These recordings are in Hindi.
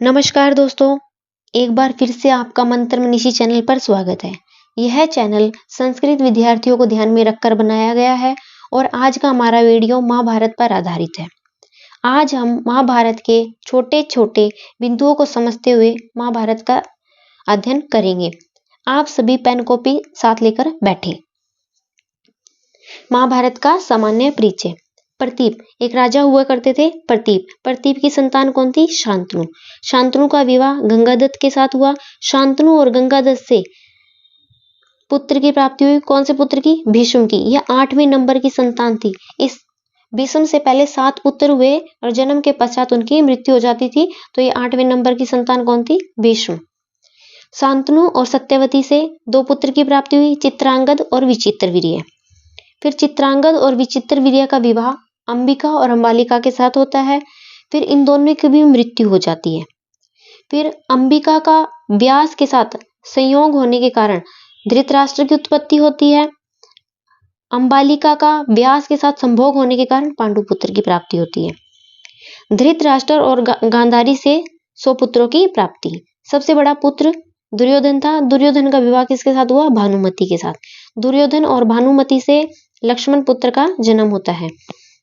नमस्कार दोस्तों, एक बार फिर से आपका मंत्र मनीषी चैनल पर स्वागत है। यह चैनल संस्कृत विद्यार्थियों को ध्यान में रखकर बनाया गया है और आज का हमारा वीडियो महाभारत पर आधारित है। आज हम महाभारत के छोटे-छोटे बिंदुओं को समझते हुए महाभारत का अध्ययन करेंगे। आप सभी पेन कॉपी साथ लेकर बैठे। महाभारत का सामान्य परिचय। प्रतीप एक राजा हुआ करते थे। प्रतीप की संतान कौन थी? शांतनु। शांतनु का विवाह गंगादत्त के साथ हुआ। शांतनु और गंगादत्त से पुत्र की प्राप्ति हुई। कौन से पुत्र की? भीष्म की। यह 8वें नंबर की संतान थी। इस भीष्म से पहले 7 पुत्र हुए और जन्म के पश्चात उनकी मृत्यु हो जाती थी। तो ये 8वें नंबर की संतान कौन थी? भीष्म। शांतनु और सत्यवती से 2 पुत्र की प्राप्ति हुई, चित्रांगद और विचित्रवीर्य। फिर चित्रांगद और विचित्रवीर्य का विवाह अंबिका और अंबालिका के साथ होता है। फिर इन दोनों की भी मृत्यु हो जाती है। फिर अंबिका का व्यास के साथ संयोग होने के कारण धृतराष्ट्र की उत्पत्ति होती है। अंबालिका का व्यास के साथ संभोग होने के कारण पांडुपुत्र की प्राप्ति होती है। धृतराष्ट्र और गांधारी से 100 पुत्रों की प्राप्ति। सबसे बड़ा पुत्र दुर्योधन था। दुर्योधन का विवाह किसके साथ हुआ? भानुमति के साथ। दुर्योधन और भानुमति से लक्ष्मण पुत्र का जन्म होता है।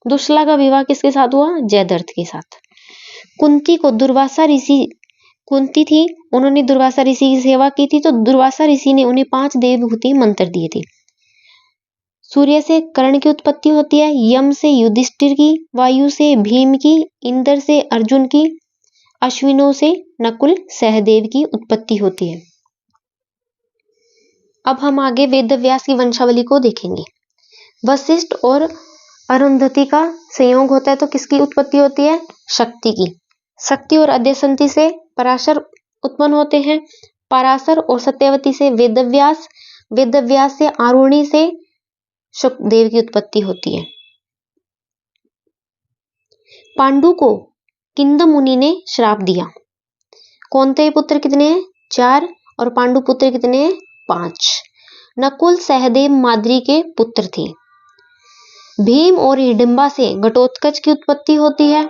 दुश्ला का विवाह किसके साथ हुआ? जयद्रथ के साथ। कुंती को दुर्वासा ऋषि, कुंती थी, उन्होंने दुर्वासा ऋषि की सेवा की थी, तो दुर्वासा ऋषि ने उन्हें 5 देवभूति मंत्र दिए थे। सूर्य से कर्ण की उत्पत्ति होती है, यम से युधिष्ठिर की, वायु से भीम की, इंद्र से अर्जुन की, अश्विनों से नकुल सहदेव की उत्पत्ति होती है। अब हम आगे वेदव्यास की वंशावली को देखेंगे। वशिष्ठ और अरुंधति का संयोग होता है तो किसकी उत्पत्ति होती है? शक्ति की। शक्ति और अद्यसंति से पराशर उत्पन्न होते हैं। पराशर और सत्यवती से वेदव्यास, वेदव्यास से आरुणि से शुकदेव की उत्पत्ति होती है। पांडु को किंद मुनि ने श्राप दिया। कौनते पुत्र कितने हैं? 4 और पांडु पुत्र कितने हैं? 5। नकुल सहदेव माद्री के पुत्र थे। भीम और हिडिंबा से घटोत्कच की उत्पत्ति होती है।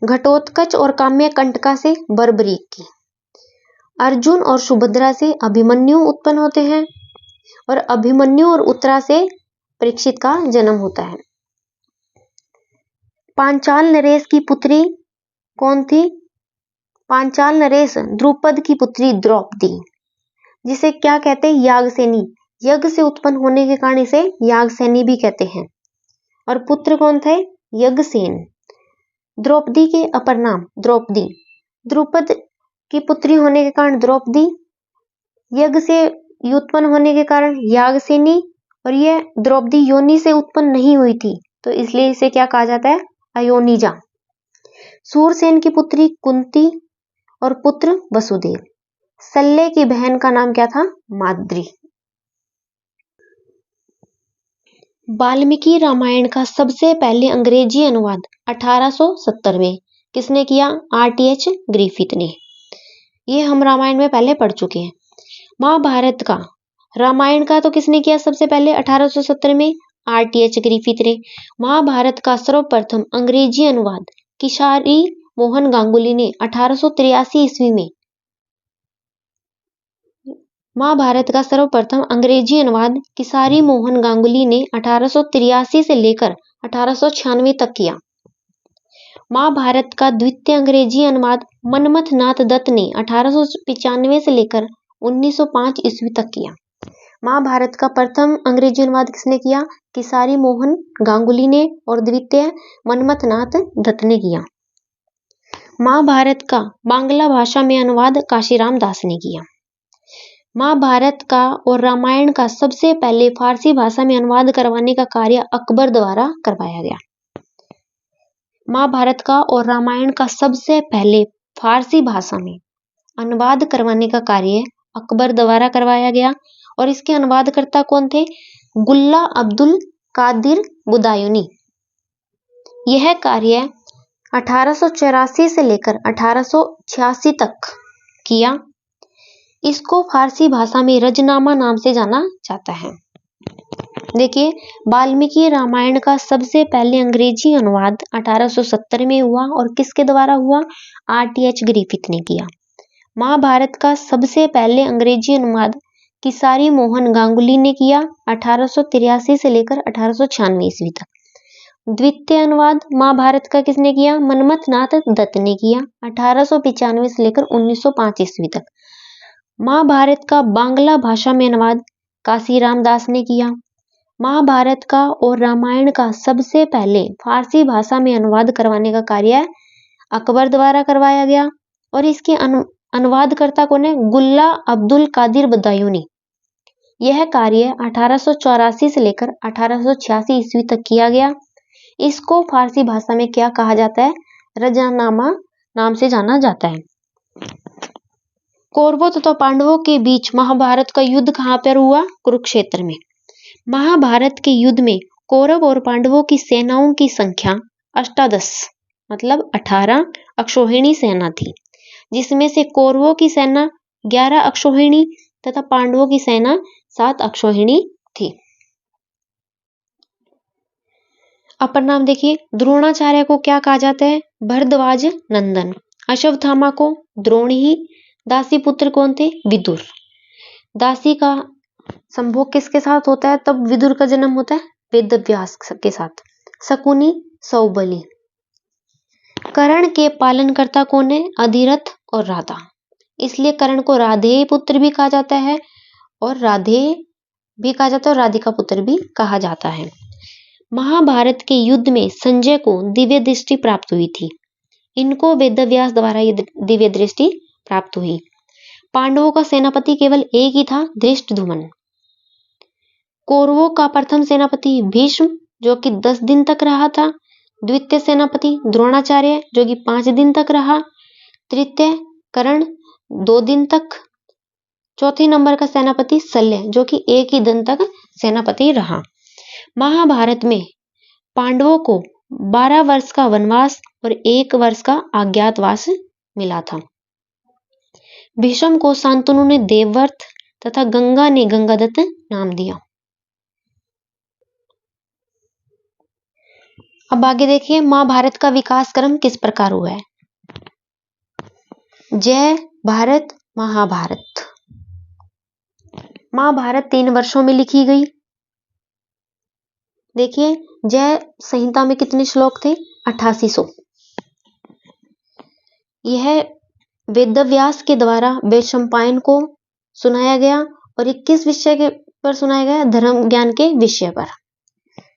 घटोत्कच और काम्यकंटका से बर्बरीक की। अर्जुन और सुभद्रा से अभिमन्यु उत्पन्न होते हैं और अभिमन्यु और उत्तरा से परीक्षित का जन्म होता है। पांचाल नरेश की पुत्री कौन थी? पांचाल नरेश द्रुपद की पुत्री द्रौपदी, जिसे क्या कहते हैं? यागसेनी। यज्ञ से उत्पन्न होने के कारण इसे यागसेनी भी कहते हैं। और पुत्र कौन थे? यज्ञसेन। द्रौपदी के अपर नाम द्रौपदी। द्रुपद की पुत्री होने के कारण द्रौपदी, यज्ञ से उत्पन्न होने के कारण यागसेनी, और यह द्रौपदी योनि से उत्पन्न नहीं हुई थी तो इसलिए इसे क्या कहा जाता है? अयोनिजा। सूरसेन की पुत्री कुंती और पुत्र वसुदेव। सल्ले की बहन का नाम क्या था? माद्री। वाल्मीकि रामायण का सबसे पहले अंग्रेजी अनुवाद 1870 में किसने किया? RTH ग्रिफिथ ने। ये हम रामायण में पहले पढ़ चुके हैं। महाभारत का, रामायण का तो किसने किया सबसे पहले? 1870 में RTH ग्रिफिथ ने। महाभारत का सर्वप्रथम अंग्रेजी अनुवाद किशारी मोहन गांगुली ने 1883 ईस्वी में। महाभारत का सर्वप्रथम अंग्रेजी अनुवाद किसारी मोहन गांगुली ने 1883 से लेकर 1896 तक किया। महाभारत का द्वितीय अंग्रेजी अनुवाद मनमथ नाथ दत्त ने 1895 से लेकर 1905 ईस्वी तक किया। महाभारत का प्रथम अंग्रेजी अनुवाद किसने किया? किसारी मोहन गांगुली ने, और द्वितीय मनमथ नाथ दत्त ने किया। महाभारत का बांग्ला भाषा में अनुवाद काशीराम दास ने किया। महाभारत का और रामायण का सबसे पहले फारसी भाषा में अनुवाद करवाने का कार्य अकबर द्वारा करवाया गया। महाभारत का और रामायण का सबसे पहले फारसी भाषा में अनुवाद करवाने का कार्य अकबर द्वारा करवाया गया और इसके अनुवादकर्ता कौन थे? गुल्ला अब्दुल कादिर बुदायूनी। यह कार्य 1884 से लेकर 1886 तक किया। इसको फारसी भाषा में रजनामा नाम से जाना जाता है। देखिए, वाल्मीकि रामायण का सबसे पहले अंग्रेजी अनुवाद 1870 में हुआ और किसके द्वारा हुआ? RTH ग्रिफिथ ने किया। महाभारत का सबसे पहले अंग्रेजी अनुवाद किसारी मोहन गांगुली ने किया 1883 से लेकर 1896 ईस्वी तक। द्वितीय अनुवाद महाभारत का किसने किया? मनमथ नाथ दत्त ने किया 1895 से लेकर 1905 ईस्वी तक। महाभारत का बांग्ला भाषा में अनुवाद काशीराम दास ने किया। महाभारत का और रामायण का सबसे पहले फारसी भाषा में अनुवाद करवाने का कार्य अकबर द्वारा करवाया गया और इसके अनुवादकर्ता कौन है? गुल्ला अब्दुल कादिर बदायूनी। यह कार्य 1884 से लेकर 1886 ईस्वी तक किया गया। इसको फारसी भाषा में क्या कहा जाता है? रजनामा नाम से जाना जाता है। कौरवों तथा पांडवों के बीच महाभारत का युद्ध कहाँ पर हुआ? कुरुक्षेत्र में। महाभारत के युद्ध में कौरव और पांडवों की सेनाओं की संख्या 18 मतलब 18 अक्षौहिणी सेना थी, जिसमें से कौरवों की सेना 11 अक्षौहिणी तथा पांडवों की सेना 7 अक्षौहिणी थी। अपर नाम देखिए, द्रोणाचार्य को क्या कहा जाता है? भरद्वाज नंदन। अश्वत्थामा को द्रोणी। दासी पुत्र कौन थे? विदुर। दासी का संभोग किसके साथ होता है? तब विदुर का जन्म होता है वेदव्यास के साथ। शकुनी सौबली। कर्ण के पालनकर्ता कौन है? अधिरथ और राधा। इसलिए कर्ण को राधेय पुत्र भी कहा जाता है और राधेय भी कहा जाता है और राधिका पुत्र भी कहा जाता है। महाभारत के युद्ध में संजय को दिव्य दृष्टि प्राप्त हुई थी। इनको वेदव्यास द्वारा ये दिव्य दृष्टि प्राप्त हुई। पांडवों का सेनापति केवल एक ही था, धृष्टद्युम्न। कौरवों का प्रथम सेनापति भीष्म, जो कि 10 दिन तक रहा था। द्वितीय सेनापति द्रोणाचार्य, जो कि 5 दिन तक रहा। तृतीय कर्ण 2 दिन तक। चौथे नंबर का सेनापति शल्य, जो कि 1 ही दिन तक सेनापति रहा। महाभारत में पांडवों को 12 वर्ष का वनवास और 1 वर्ष का अज्ञातवास मिला था। भीष्म को शांतनु ने देवव्रत तथा गंगा ने गंगादत्त नाम दिया। अब आगे देखिए, महाभारत का विकास क्रम किस प्रकार हुआ है। जय भारत महाभारत। महाभारत 3 वर्षों में लिखी गई। देखिए, जय संहिता में कितने श्लोक थे? 8800। यह वेदव्यास के द्वारा वैशंपायन को सुनाया गया और 21 विषय के पर सुनाया गया, धर्म ज्ञान के विषय पर।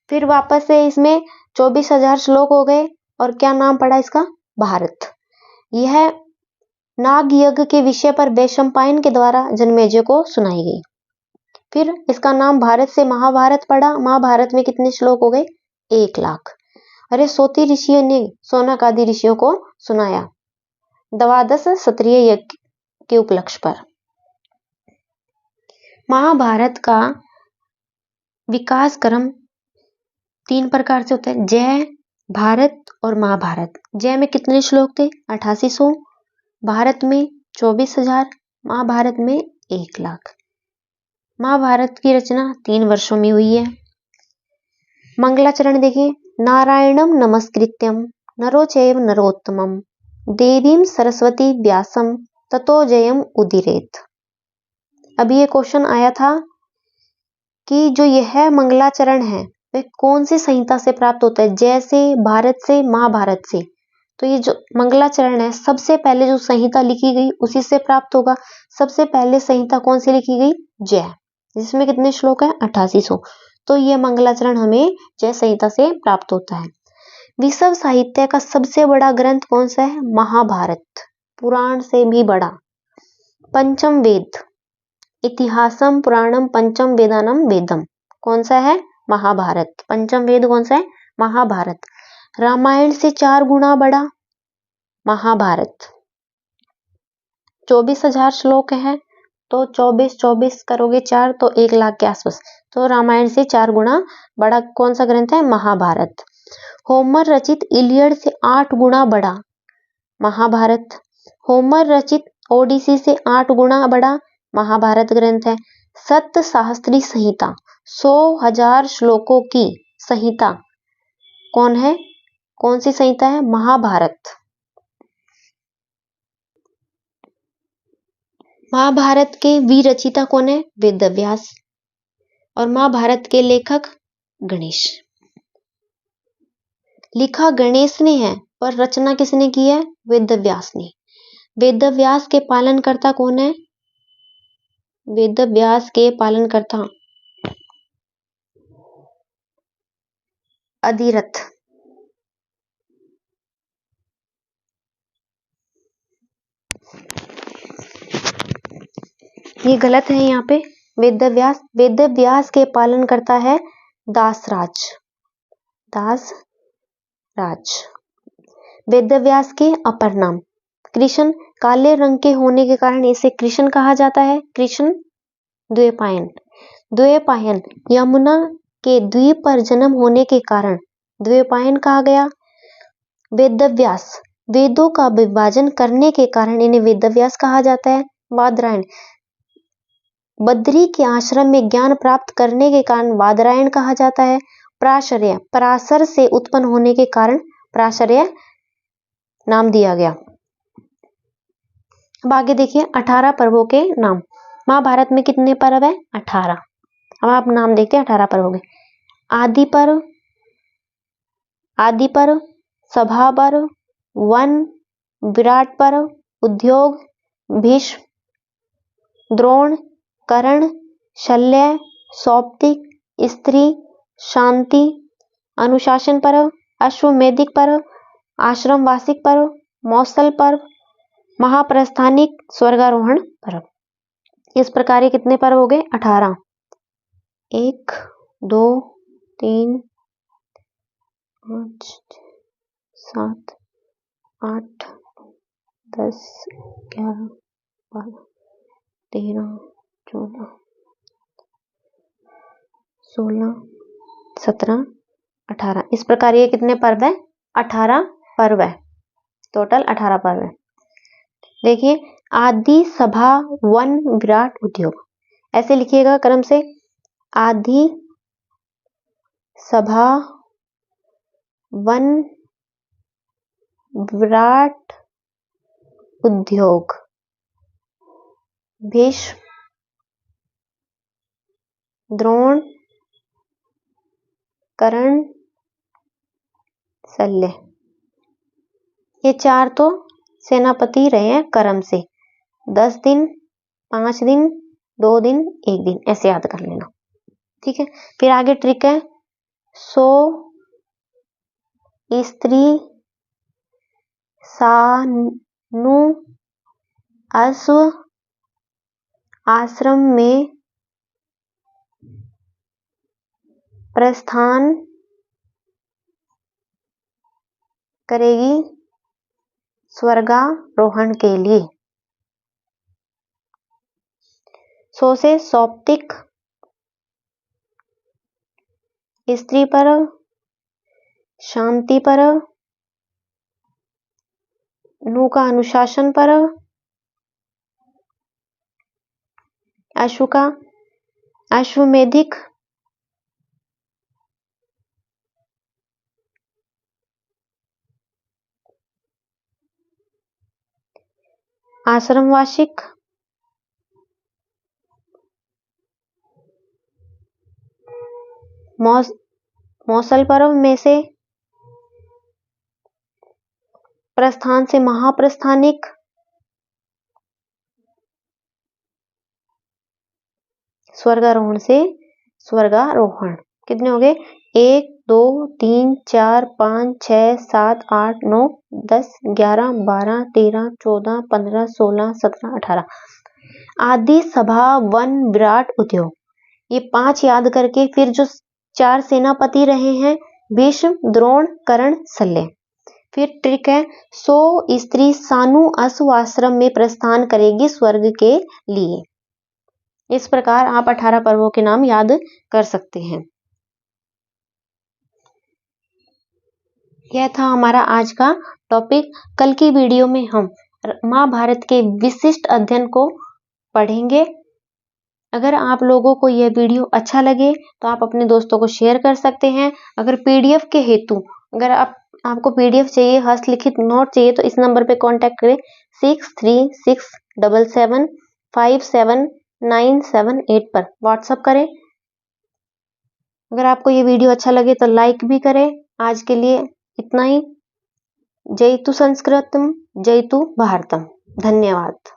फिर वापस से इसमें 24,000 श्लोक हो गए और क्या नाम पड़ा इसका? भारत। यह नाग यज्ञ के विषय पर वैशंपायन के द्वारा जन्मेजय को सुनाई गई। फिर इसका नाम भारत से महाभारत पड़ा। महाभारत में कितने श्लोक हो गए? 1 लाख। अरे सोती ऋषियों ने सौनक आदि ऋषियों को सुनाया 12 क्षत्रिय यज्ञ के उपलक्ष्य पर। महाभारत का विकास क्रम 3 प्रकार से होता है, जय, भारत और महाभारत। जय में कितने श्लोक थे? 8800। भारत में 24,000। महाभारत में 1 लाख। महाभारत की रचना 3 वर्षों में हुई है। मंगलाचरण देखिए, नारायणम नमस्कृत्यम नरो चैव नरोत्तमम देवीं सरस्वती व्यासम ततो जयम उदीरयेत्। अभी ये क्वेश्चन आया था कि जो यह मंगलाचरण है वह कौन सी संहिता से प्राप्त होता है? जय से, भारत से, महाभारत से। तो ये जो मंगलाचरण है सबसे पहले जो संहिता लिखी गई उसी से प्राप्त होगा। सबसे पहले संहिता कौन सी लिखी गई? जय, जिसमें कितने श्लोक है? 8800। तो ये मंगलाचरण हमें जय संहिता से प्राप्त होता है। विश्व साहित्य का सबसे बड़ा ग्रंथ कौन सा है? महाभारत, पुराण से भी बड़ा। पंचम वेद, इतिहासम पुराणम पंचम वेदानम वेदम। कौन सा है? महाभारत। पंचम वेद कौन सा है? महाभारत। रामायण से 4 गुना बड़ा महाभारत। 24,000 श्लोक है, तो 24 करोगे 4 तो 1 लाख के आसपास। तो रामायण से 4 गुना बड़ा कौन सा ग्रंथ है? महाभारत। होमर रचित इलियड से 8 गुना बड़ा महाभारत। होमर रचित ओडिसी से 8 गुना बड़ा महाभारत ग्रंथ है। सप्त शास्त्री संहिता 100,000 श्लोकों की संहिता कौन है? कौन सी संहिता है? महाभारत। महाभारत के विरचिता कौन है? वेदव्यास। और महाभारत के लेखक गणेश। लिखा गणेश ने है पर रचना किसने की है? वेदव्यास ने। वेदव्यास के पालनकर्ता कौन है? वेदव्यास के पालनकर्ता अधिरथ। ये गलत है यहाँ पे। वेदव्यास, वेदव्यास के पालनकर्ता है दासराज। दासराज। वेदव्यास के अपर नाम कृष्ण। काले रंग के होने के कारण इसे कृष्ण कहा जाता है। कृष्ण द्वैपायन। द्वैपायन यमुना के द्वीप पर जन्म होने के कारण द्वैपायन कहा गया। वेदव्यास वेदों का विभाजन करने के कारण इन्हें वेदव्यास कहा जाता है। बादरायण बद्री के आश्रम में ज्ञान प्राप्त करने के कारण बादरायण कहा जाता है। प्राशर्य पराशर से उत्पन्न होने के कारण प्राशर्य नाम दिया गया। अब आगे देखिए 18 पर्वों के नाम। महाभारत में कितने पर्व है? 18। अब आप नाम देखते हैं 18 पर्वों के। आदि पर्व, आदि पर्व, सभा पर्व, वन, विराट पर्व, उद्योग, भीष्म, द्रोण, कर्ण, शल्य, सौप्तिक, स्त्री, शांति, अनुशासन पर्व, अश्वमेधिक पर्व, आश्रम वार्षिक पर्व, मौसल पर्व, महाप्रस्थानिक, स्वर्गारोहण पर्व। इस प्रकार ये कितने पर्व हो गए? 18। 1 2 3 5 7 8 10 11 12 13 14 16 17 18। इस प्रकार ये कितने पर्व है? 18 पर्व है। टोटल 18 पर्व है। देखिए आदि, सभा, वन, विराट, उद्योग, ऐसे लिखिएगा क्रम से। आदि, सभा, वन, विराट, उद्योग, भीष्म, द्रोण, कर्ण, शल्य। ये 4 तो सेनापति रहे हैं क्रम से। 10 दिन, 5 दिन, 2 दिन, 1 दिन, ऐसे याद कर लेना। ठीक है। फिर आगे ट्रिक है। 100 स्त्री सानु अश्व आश्रम में प्रस्थान करेगी स्वर्गारोहण के लिए। 100 से सौप्तिक, स्त्री पर्व, शांति पर्व, नु का अनुशासन पर्व, अश्व का अश्वमेधिक, आश्रम वार्षिक, मौसल पर्व में से प्रस्थान से महाप्रस्थानिक, स्वर्गारोहण से स्वर्गारोहण। कितने हो गए? 1 2 3 4 5 6 7 8 9 10 11 12 13 14 15 16 17 18। आदि, सभा, वन, विराट, उद्योग, ये 5 याद करके फिर जो 4 सेनापति रहे हैं भीष्म, द्रोण, कर्ण, शल्य। फिर ट्रिक है 100 स्त्री सानु अश्व आश्रम में प्रस्थान करेगी स्वर्ग के लिए। इस प्रकार आप 18 पर्वों के नाम याद कर सकते हैं। यह था हमारा आज का टॉपिक। कल की वीडियो में हम महाभारत के विशिष्ट अध्ययन को पढ़ेंगे। अगर आप लोगों को यह वीडियो अच्छा लगे तो आप अपने दोस्तों को शेयर कर सकते हैं। अगर पीडीएफ के हेतु अगर आपको पीडीएफ चाहिए, हस्तलिखित नोट चाहिए तो इस नंबर पे कांटेक्ट करें 6367757978 पर व्हाट्सएप करें। अगर आपको ये वीडियो अच्छा लगे तो लाइक भी करें। आज के लिए इतना ही। जयतु संस्कृतम जयतु भारतम। धन्यवाद।